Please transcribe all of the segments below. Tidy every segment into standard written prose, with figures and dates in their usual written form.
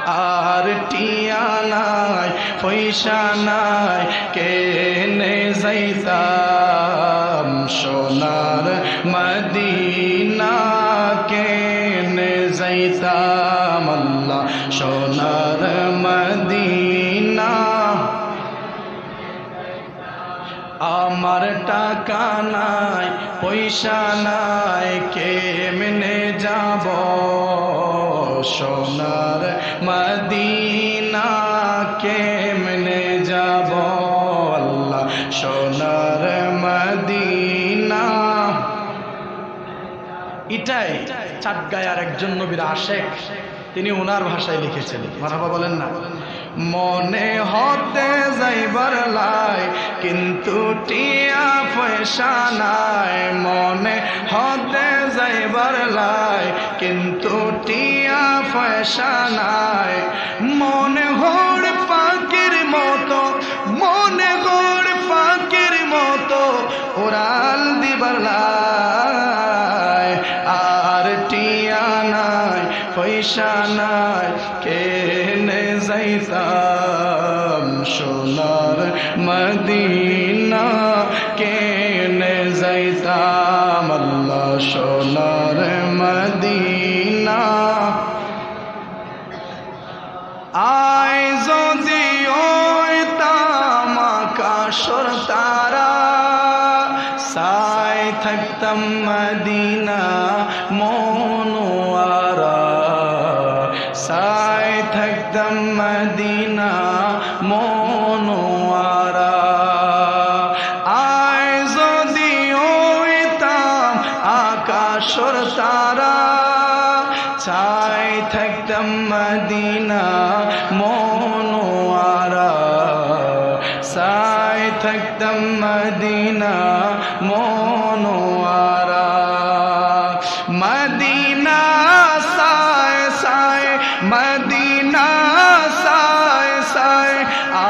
আর টিয়া নাই পয়সা নাই কেনে যাইতাম সোনার মদিনা কেনে যাইতাম আল্লাহ সোনার মদিনা। আমার টাকা নাই পয়সা নাই কেমনে যাব সোনার মদিনা কেমনে যাব আল্লাহ সোনার মদিনা। এটাই চাটগাঁয়ের একজন নবীর আশেক, তিনি ওনার ভাষায় লিখেছেন। মারহাবা বলেন না। মনে হতে যাইবার লাই কিন্তু টিয়া পয়সা নাই, মনে হতে যাইবার লাই কিন্তু টিয়া পয়সা নাই। মনে হর পাখির মতো, মনে হর পাখির মতো ওরাল দিবার লাই। আর টিয়া নাই পয়সা নাই কেনে যাইতাম সোনার মদিনা কেনে যাইতাম আল্লাহ সোনার মদিনা। আয় যদি হইতাম আকাশের তারা, সাই থাকতাম মদিনা মনোয়ারা, সাই থাকতাম মদিনা মনোয়ারা। আয় যদি হইতাম আকাশের তারা, চাই থাকতাম মদিনা মনোয়ারা, চাই থাকতাম মদিনা মনোয়ারা। মদিনা সায় সায়, মদিনা সায় সায়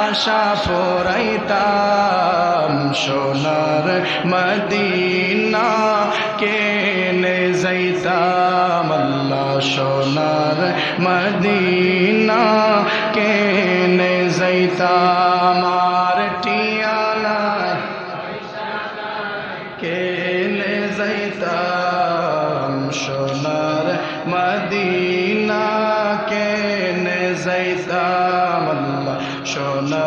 আশা পরাইতাম সোনার মদিনা কেনে যাইতাম আল্লাহ সোনার মদিনা কেনে যাইতাম। আর টিয়া নাই কেনে যাইতাম সোনার মদিনা কেনে যাইতাম আল্লাহ সোনার